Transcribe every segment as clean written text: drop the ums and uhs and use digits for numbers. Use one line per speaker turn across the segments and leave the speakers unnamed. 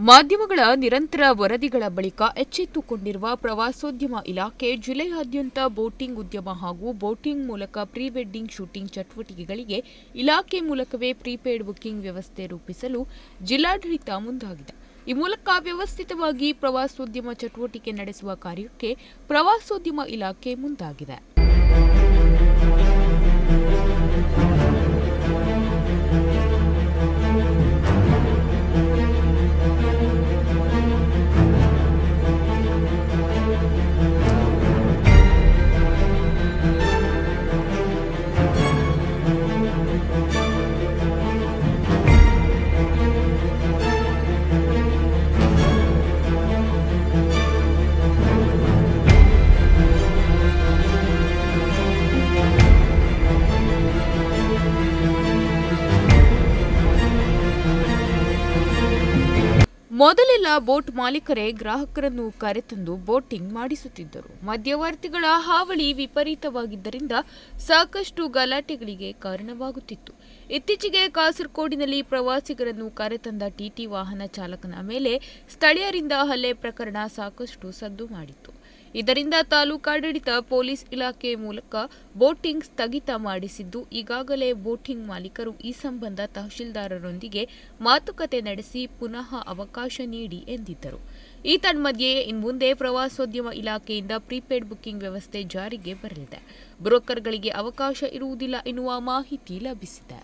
ಮಾಧ್ಯಮಗಳ ನಿರಂತರ ವರದಿಗಳ ಬಳಿಕ ಎಚ್ಚೆತ್ತುಕೊಂಡಿರುವ ಪ್ರವಾಸೋದ್ಯಮ ಇಲಾಖೆ ಜಿಲ್ಲೆಯಾದ್ಯಂತ ಬೋಟಿಂಗ್ ಉದ್ಯಮ ಹಾಗೂ ಬೋಟಿಂಗ್ ಮೂಲಕ ಪ್ರೀ ವೆಡ್ಡಿಂಗ್ ಶೂಟಿಂಗ್ ಚಟುವಟಿಕೆಗಳಿಗೆ ಇಲಾಖೆ ಮೂಲಕವೇ ಪ್ರೀಪೇಯ್ಡ್ ಬುಕಿಂಗ್ ವ್ಯವಸ್ಥೆ ರೂಪಿಸಲು ಜಿಲ್ಲಾಡಳಿತ ಮುಂದಾಗಿದೆ. ಈ ಮೂಲಕ ವ್ಯವಸ್ಥಿತವಾಗಿ ಪ್ರವಾಸೋದ್ಯಮ ಚಟುವಟಿಕೆ ನಡೆಸುವ ಕಾರ್ಯಕ್ಕೆ ಪ್ರವಾಸೋದ್ಯಮ ಇಲಾಖೆ ಮುಂದಾಗಿದೆ. ಮೊದಲೆಲ್ಲ ಬೋಟ್ ಮಾಲೀಕರೇ ಗ್ರಾಹಕರನ್ನು ಕರೆತಂದು ಬೋಟಿಂಗ್ ಮಾಡಿಸುತ್ತಿದ್ದರು. ಮಧ್ಯವರ್ತಿಗಳ ಹಾವಳಿ ವಿಪರೀತವಾಗಿದ್ದರಿಂದ ಸಾಕಷ್ಟು ಗಲಾಟೆಗಳಿಗೆ ಕಾರಣವಾಗುತ್ತಿತ್ತು. ಇತ್ತೀಚೆಗೆ ಕಾಸರಗೋಡಿನಲ್ಲಿ ಪ್ರವಾಸಿಗರನ್ನು ಕರೆತಂದ ಟಿಟಿ ವಾಹನ ಚಾಲಕನ ಮೇಲೆ ಸ್ಥಳೀಯರಿಂದ ಹಲ್ಲೆ ಪ್ರಕರಣ ಸಾಕಷ್ಟು ಸದ್ದು ಮಾಡಿತ್ತು. ಇದರಿಂದ ತಾಲೂಕಾಡಳಿತ ಪೊಲೀಸ್ ಇಲಾಖೆ ಮೂಲಕ ಬೋಟಿಂಗ್ ಸ್ಥಗಿತ ಮಾಡಿಸಿದ್ದು, ಈಗಾಗಲೇ ಬೋಟಿಂಗ್ ಮಾಲೀಕರು ಈ ಸಂಬಂಧ ತಹಶೀಲ್ದಾರರೊಂದಿಗೆ ಮಾತುಕತೆ ನಡೆಸಿ ಪುನಃ ಅವಕಾಶ ನೀಡಿ ಎಂದಿದ್ದರು. ಈ ತನ್ಮಧ್ಯೆ ಇನ್ಮುಂದೆ ಪ್ರವಾಸೋದ್ಯಮ ಇಲಾಖೆಯಿಂದ ಪ್ರೀಪೇಯ್ಡ್ ಬುಕಿಂಗ್ ವ್ಯವಸ್ಥೆ ಜಾರಿಗೆ ಬರಲಿದೆ. ಬ್ರೋಕರ್ಗಳಿಗೆ ಅವಕಾಶ ಇರುವುದಿಲ್ಲ ಎನ್ನುವ ಮಾಹಿತಿ ಲಭಿಸಿದೆ.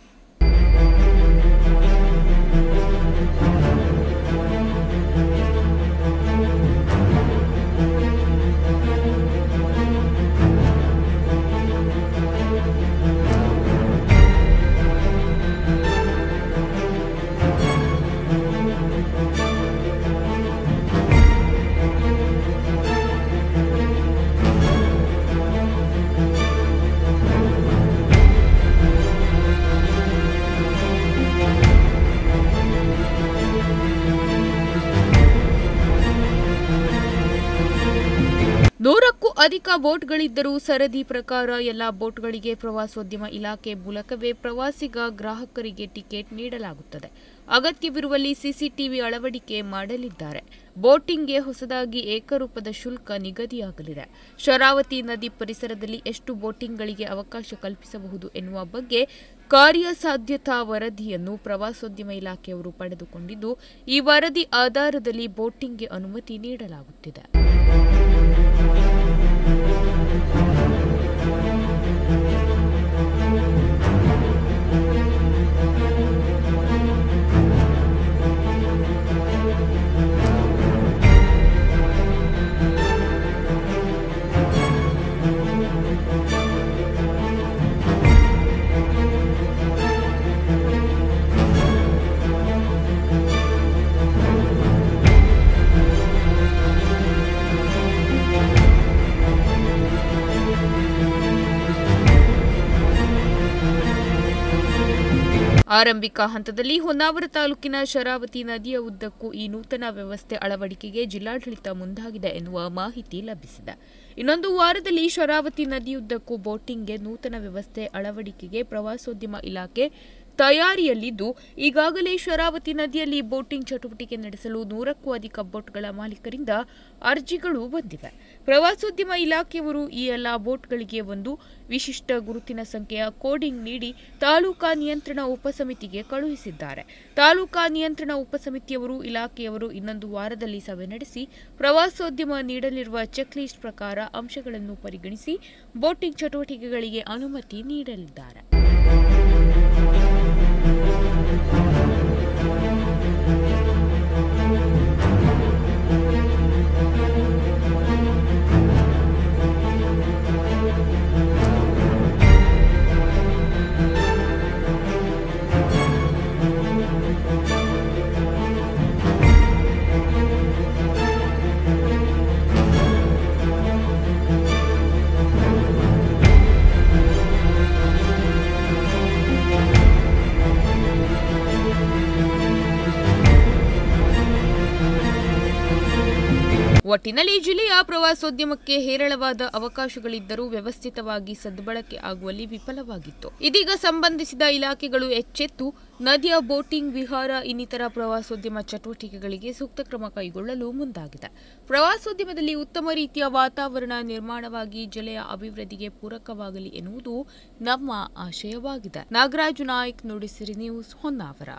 ನೂರಕ್ಕೂ ಅಧಿಕ ಬೋಟ್ಗಳಿದ್ದರೂ ಸರದಿ ಪ್ರಕಾರ ಎಲ್ಲಾ ಬೋಟ್ಗಳಿಗೆ ಪ್ರವಾಸೋದ್ಯಮ ಇಲಾಖೆ ಮೂಲಕವೇ ಪ್ರವಾಸಿಗ ಗ್ರಾಹಕರಿಗೆ ಟಿಕೆಟ್ ನೀಡಲಾಗುತ್ತದೆ. ಅಗತ್ಯವಿರುವಲ್ಲಿ ಸಿಸಿಟಿವಿ ಅಳವಡಿಕೆ ಮಾಡಲಿದ್ದಾರೆ. ಬೋಟಿಂಗ್ಗೆ ಹೊಸದಾಗಿ ಏಕರೂಪದ ಶುಲ್ಕ ನಿಗದಿಯಾಗಲಿದೆ. ಶರಾವತಿ ನದಿ ಪರಿಸರದಲ್ಲಿ ಎಷ್ಟು ಬೋಟಿಂಗ್ಗಳಿಗೆ ಅವಕಾಶ ಕಲ್ಪಿಸಬಹುದು ಎನ್ನುವ ಬಗ್ಗೆ ಕಾರ್ಯಸಾಧ್ಯತಾ ವರದಿಯನ್ನು ಪ್ರವಾಸೋದ್ಯಮ ಇಲಾಖೆಯವರು ಪಡೆದುಕೊಂಡಿದ್ದು, ಈ ವರದಿ ಆಧಾರದಲ್ಲಿ ಬೋಟಿಂಗ್ಗೆ ಅನುಮತಿ ನೀಡಲಾಗುತ್ತಿದೆ. ಆರಂಭಿಕ ಹಂತದಲ್ಲಿ ಹೊನ್ನಾವರ ತಾಲೂಕಿನ ಶರಾವತಿ ನದಿಯ ಉದ್ದಕ್ಕೂ ಈ ನೂತನ ವ್ಯವಸ್ಥೆ ಅಳವಡಿಕೆಗೆ ಜಿಲ್ಲಾಡಳಿತ ಮುಂದಾಗಿದೆ ಎನ್ನುವ ಮಾಹಿತಿ ಲಭಿಸಿದೆ. ಇನ್ನೊಂದು ವಾರದಲ್ಲಿ ಶರಾವತಿ ನದಿಯುದ್ದಕ್ಕೂ ಬೋಟಿಂಗ್ಗೆ ನೂತನ ವ್ಯವಸ್ಥೆ ಅಳವಡಿಕೆಗೆ ಪ್ರವಾಸೋದ್ಯಮ ಇಲಾಖೆ ತಯಾರಿಯಲ್ಲಿದ್ದು, ಈಗಾಗಲೇ ಶರಾವತಿ ನದಿಯಲ್ಲಿ ಬೋಟಿಂಗ್ ಚಟುವಟಿಕೆ ನಡೆಸಲು 100ಕ್ಕೂ ಅಧಿಕ ಬೋಟ್ಗಳ ಮಾಲೀಕರಿಂದ ಅರ್ಜಿಗಳು ಬಂದಿವೆ. ಪ್ರವಾಸೋದ್ಯಮ ಇಲಾಖೆಯವರು ಈ ಎಲ್ಲ ಬೋಟ್ಗಳಿಗೆ ಒಂದು ವಿಶಿಷ್ಟ ಗುರುತಿನ ಸಂಖ್ಯೆಯ ಕೋಡಿಂಗ್ ನೀಡಿ ತಾಲೂಕಾ ನಿಯಂತ್ರಣ ಉಪಸಮಿತಿಗೆ ಕಳುಹಿಸಿದ್ದಾರೆ. ತಾಲೂಕಾ ನಿಯಂತ್ರಣ ಉಪಸಮಿತಿಯವರು ಇಲಾಖೆಯವರು ಇನ್ನೊಂದು ವಾರದಲ್ಲಿ ಸಭೆ ನಡೆಸಿ ಪ್ರವಾಸೋದ್ಯಮ ನೀಡಲಿರುವ ಚೆಕ್ ಲಿಸ್ಟ್ ಪ್ರಕಾರ ಅಂಶಗಳನ್ನು ಪರಿಗಣಿಸಿ ಬೋಟಿಂಗ್ ಚಟುವಟಿಕೆಗಳಿಗೆ ಅನುಮತಿ ನೀಡಲಿದ್ದಾರೆ. ಒಟ್ಟಿನಲ್ಲಿ ಜಿಲ್ಲೆಯ ಪ್ರವಾಸೋದ್ಯಮಕ್ಕೆ ಹೇರಳವಾದ ಅವಕಾಶಗಳಿದ್ದರೂ ವ್ಯವಸ್ಥಿತವಾಗಿ ಸದ್ಬಳಕೆ ಆಗುವಲ್ಲಿ ವಿಫಲವಾಗಿತ್ತು. ಇದೀಗ ಸಂಬಂಧಿಸಿದ ಇಲಾಖೆಗಳು ಎಚ್ಚೆತ್ತು ನದಿಯ ಬೋಟಿಂಗ್, ವಿಹಾರ ಇನ್ನಿತರ ಪ್ರವಾಸೋದ್ಯಮ ಚಟುವಟಿಕೆಗಳಿಗೆ ಸೂಕ್ತ ಕ್ರಮ ಕೈಗೊಳ್ಳಲು ಮುಂದಾಗಿದೆ. ಪ್ರವಾಸೋದ್ಯಮದಲ್ಲಿ ಉತ್ತಮ ರೀತಿಯ ವಾತಾವರಣ ನಿರ್ಮಾಣವಾಗಿ ಜಿಲ್ಲೆಯ ಅಭಿವೃದ್ಧಿಗೆ ಪೂರಕವಾಗಲಿ ಎನ್ನುವುದು ನಮ್ಮ ಆಶಯವಾಗಿದೆ. ನಾಗರಾಜು ನಾಯ್ಕ್, ನುಡಿಸಿರಿ ನ್ಯೂಸ್, ಹೊನ್ನಾವರ.